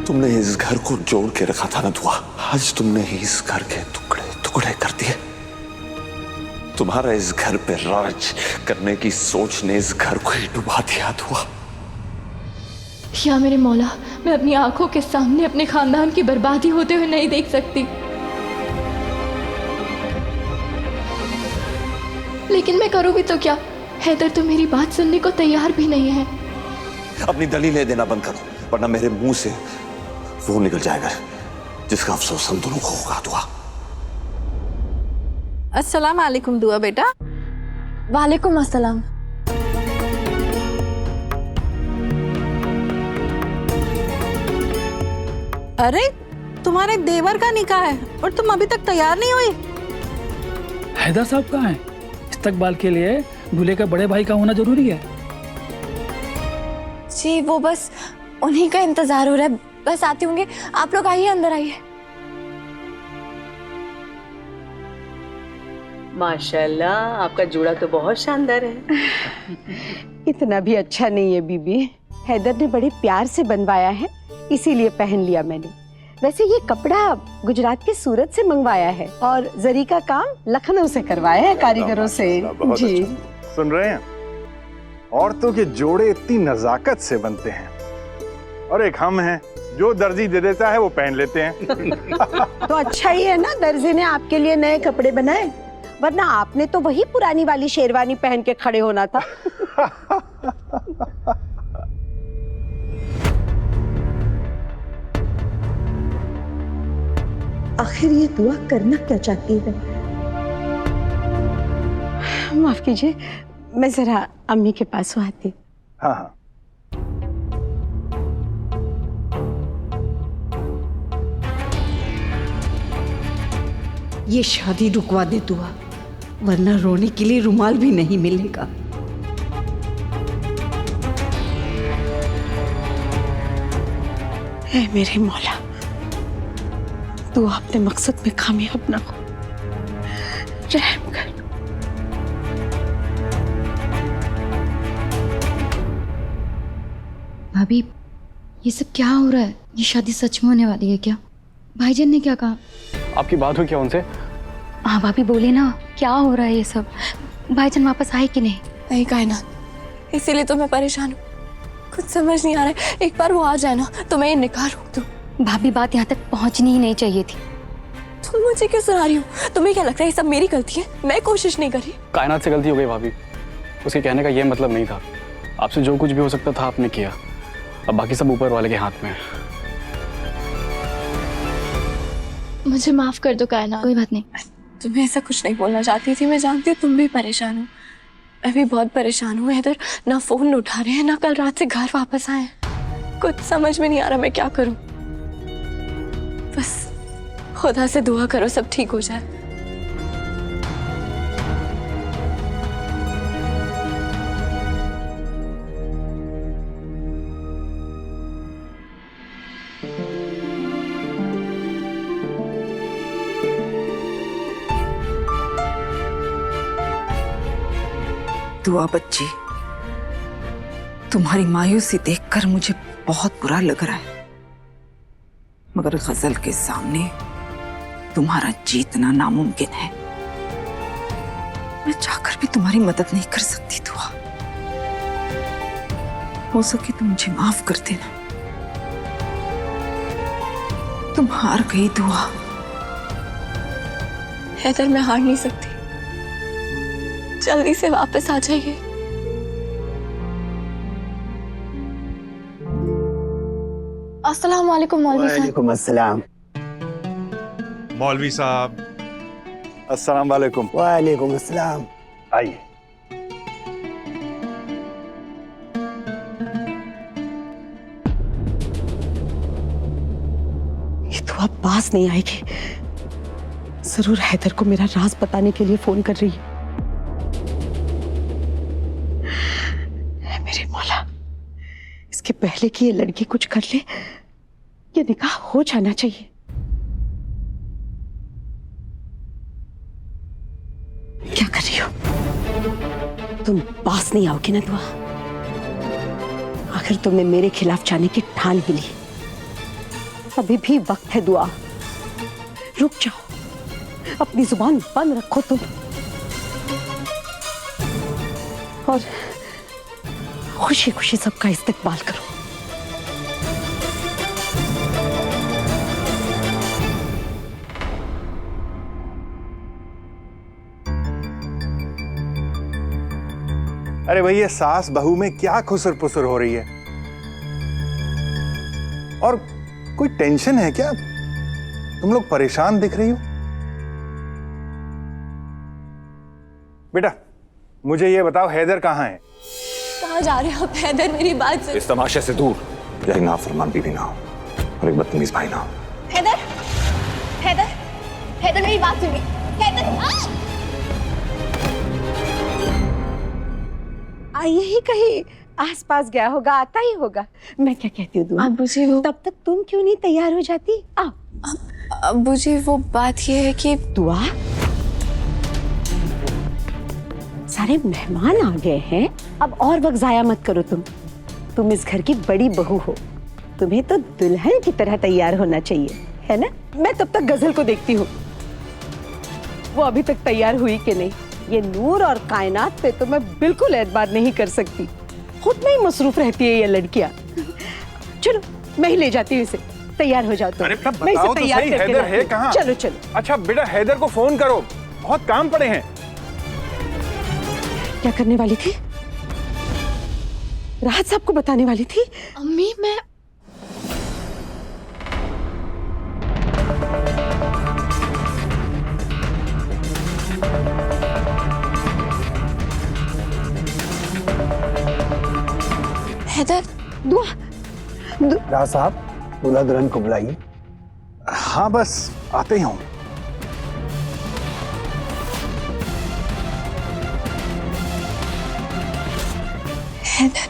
तुमने इस घर को जोड़ के रखा था ना दुआ, आज तुमने इस घर के टुकड़े टुकड़े कर दिए। तुम्हारा इस घर पे राज करने की सोच ने इस घर को ही डुबा दिया दुआ। या मेरे मौला, मैं अपनी आंखों के सामने अपने खानदान की बर्बादी होते हुए नहीं देख सकती। लेकिन मैं करूँ भी तो क्या? हैदर तो मेरी बात सुनने को तैयार भी नहीं है। अपनी दलीलें देना बंद करो, वरना मेरे मुंह से वो निकल जाएगा जिसका अफसोस हम दोनों को होगा दुआ। अस्सलाम वालेकुम दुआ बेटा। वालेकुम अस्सलाम। अरे तुम्हारे देवर का निकाह है और तुम अभी तक तैयार नहीं हुई? हैदर साहब कहाँ हैं? इस्तकबाल के लिए दूल्हे का बड़े भाई का होना जरूरी है। जी वो बस उन्हीं का इंतजार हो रहा है, बस आते होंगे। आप लोग आइए, अंदर आइए। माशाल्लाह, आपका जोड़ा तो बहुत शानदार है। इतना भी अच्छा नहीं है बीबी, हैदर ने बड़े प्यार से बनवाया है, इसीलिए पहन लिया मैंने। वैसे ये कपड़ा गुजरात के सूरत से मंगवाया है और जरी का काम लखनऊ से करवाया है कारीगरों से। जी सुन रहे हैं, औरतों के जोड़े इतनी नजाकत से बनते हैं, और एक हम हैं जो दर्जी दे देता है वो पहन लेते हैं। तो अच्छा ही है ना, दर्जी ने आपके लिए नए कपड़े बनाए, वरना आपने तो वही पुरानी वाली शेरवानी पहन के खड़े होना था। आखिर ये दुआ करना क्या चाहती है? माफ कीजिए, मैं जरा अम्मी के पास आती। हाँ हाँ। ये शादी रुकवा दे दुआ, वरना रोने के लिए रुमाल भी नहीं मिलेगा। ऐ मेरे मौला, तू अपने मकसद में कामयाब ना हो, रहम कर। भाभी, ये सब क्या हो रहा है? ये शादी सच में होने वाली है क्या? भाईजान ने क्या कहा? आपकी बात हुई क्या उनसे? हाँ भाभी, बोले ना क्या हो रहा है ये सब। भाईजान वापस आए कि नहीं? नहीं कायनात, इसीलिए तो मैं परेशान हूँ। कुछ समझ नहीं आ रहा है। एक बार वो आ जाए ना तो मैं ये निकाह रोक दूँ। भाभी, बात यहाँ तक पहुँचनी ही नहीं चाहिए थी। तुम मुझे क्यों सुना रही हो? तुम्हें क्या लगता है ये सब मेरी गलती है? मैं कोशिश नहीं करी। कायनात से गलती हो गई भाभी, उसके कहने का ये मतलब नहीं था। आपसे जो कुछ भी हो सकता था आपने किया, अब बाकी सब ऊपर वाले के हाथ में है। मुझे माफ कर दो कायनात। कोई बात नहीं। तुम्हें ऐसा कुछ नहीं बोलना चाहती थी। मैं जानती हूँ तुम भी परेशान हो, मैं भी बहुत परेशान हूँ। इधर ना फोन उठा रहे हैं, ना कल रात से घर वापस आए। कुछ समझ में नहीं आ रहा मैं क्या करूँ। बस खुदा से दुआ करो सब ठीक हो जाए। दुआ बच्ची, तुम्हारी मायूसी देखकर मुझे बहुत बुरा लग रहा है, मगर गजल के सामने तुम्हारा जीतना नामुमकिन है। मैं चाहकर भी तुम्हारी मदद नहीं कर सकती दुआ। हो सके तो मुझे माफ कर देना। तुम हार गई दुआ। हैदर, मैं हार नहीं सकती। जल्दी से वापस आ जाइए। अस्सलाम वालेकुम मौलवी साहब। वालेकुम अस्सलाम। मौलवी साहब, अस्सलाम वालेकुम। वालेकुम अस्सलाम। आइए। ये दुआ पास नहीं आएगी। जरूर हैदर को मेरा राज बताने के लिए फोन कर रही है। मेरे मौला, इसके पहले कि ये लड़की कुछ कर ले, ये निकाह हो जाना चाहिए। क्या कर रही हो तुम? पास नहीं आओगी ना दुआ? आखिर तुमने मेरे खिलाफ जाने की ठान ही ली, अभी भी वक्त है दुआ। रुक जाओ, अपनी जुबान बंद रखो तुम और खुशी खुशी सबका इस्तेकबाल करो। अरे भैया, सास बहू में क्या खुसर पुसर हो रही है? और कोई टेंशन है क्या? तुम लोग परेशान दिख रही हो। बेटा, मुझे ये बताओ, हैदर कहाँ है? कहाँ जा रहे हो आप हैदर? मेरी बात सुन। इस तमाशे से दूर। यही नाफरमान बीवी ना हो और एक बदतमीज भाई ना हो। हैदर, हैदर, हैदर मेरी बात सुनिए। हैदर, यही कहीं आसपास गया होगा, आता ही होगा। मैं क्या कहती हूँ दुआ, अब्बू जी वो तब तक तुम क्यों नहीं तैयार हो जाती? आओ। अब्बू जी वो बात ये है कि दुआ, सारे मेहमान आ गए हैं, अब और वक्त जाया मत करो। तुम इस घर की बड़ी बहू हो, तुम्हें तो दुल्हन की तरह तैयार होना चाहिए, है ना? मैं तब तक गजल को देखती हूँ, वो अभी तक तैयार हुई कि नहीं। ये नूर और कायनात पे तो मैं बिल्कुल एतबार नहीं कर सकती, खुद में ही मसरूफ रहती है ये लड़कियां। चलो मैं ही ले जाती हूँ इसे, तैयार हो जाओ तुम। अरे बेटा, बताओ तो सही, हैदर है कहाँ? चलो चलो। अच्छा बेटा, हैदर को फोन करो, बहुत काम पड़े हैं। क्या करने वाली थी? राहत साहब को बताने वाली थी? अम्मी मैं हैदर, दुआ, राज साहब, दूल्हा दुल्हन को बुलाइए। हाँ बस आते ही हूँ। हैदर,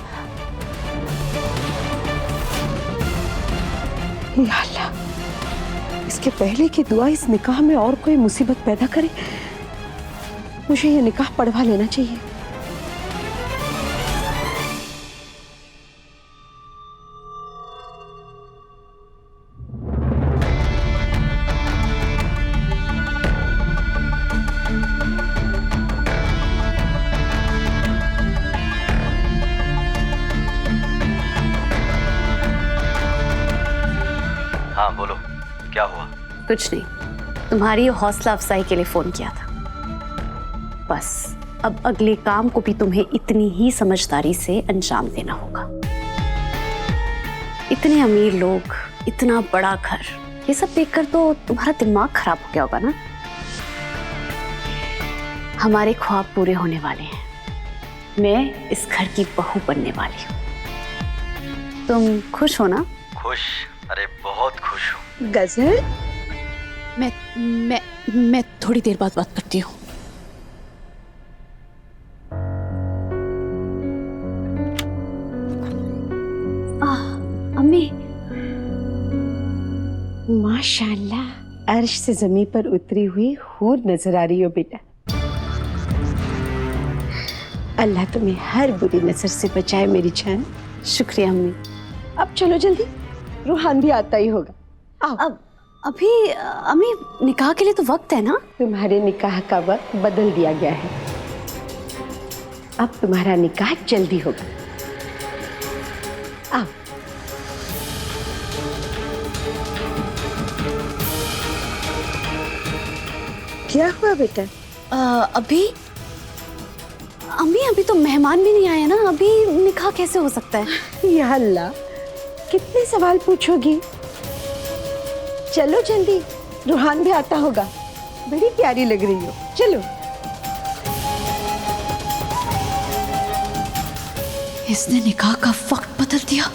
या अल्लाह, इसके पहले कि दुआ इस निकाह में और कोई मुसीबत पैदा करे, मुझे ये निकाह पढ़वा लेना चाहिए। हाँ बोलो, क्या हुआ? कुछ नहीं, तुम्हारी हौसला अफजाई के लिए फोन किया था। बस अब अगले काम को भी तुम्हें इतनी ही समझदारी से अंजाम देना होगा। इतने अमीर लोग, इतना बड़ा घर, ये सब देखकर तो तुम्हारा दिमाग खराब हो गया होगा ना। हमारे ख्वाब पूरे होने वाले हैं। मैं इस घर की बहू बनने वाली हूँ। तुम खुश हो ना? खुश? अरे बहुत खुश हूँ। गजल, मैं थोड़ी देर बाद बात करती हूँ। अम्मी, माशाल्लाह, अर्श से जमीन पर उतरी हुई हूर नजर आ रही हो बेटा। अल्लाह तुम्हें हर बुरी नजर से बचाए मेरी जान। शुक्रिया अम्मी। अब चलो जल्दी, रूहान भी आता ही होगा। आओ। अब अभी अम्मी, निकाह के लिए तो वक्त है ना? तुम्हारे निकाह का वक्त बदल दिया गया है, अब तुम्हारा निकाह जल्दी होगा। आओ। क्या हुआ बेटा? अभी अम्मी, अभी तो मेहमान भी नहीं आए ना, अभी निकाह कैसे हो सकता है? या अल्लाह, कितने सवाल पूछोगी? चलो जल्दी, रूहान भी आता होगा। बड़ी प्यारी लग रही हो, चलो। इसने निकाह का वक्त बदल दिया।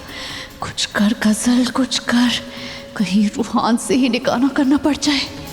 कुछ कर गजल, कुछ कर, कहीं रूहान से ही निकाह ना करना पड़ जाए।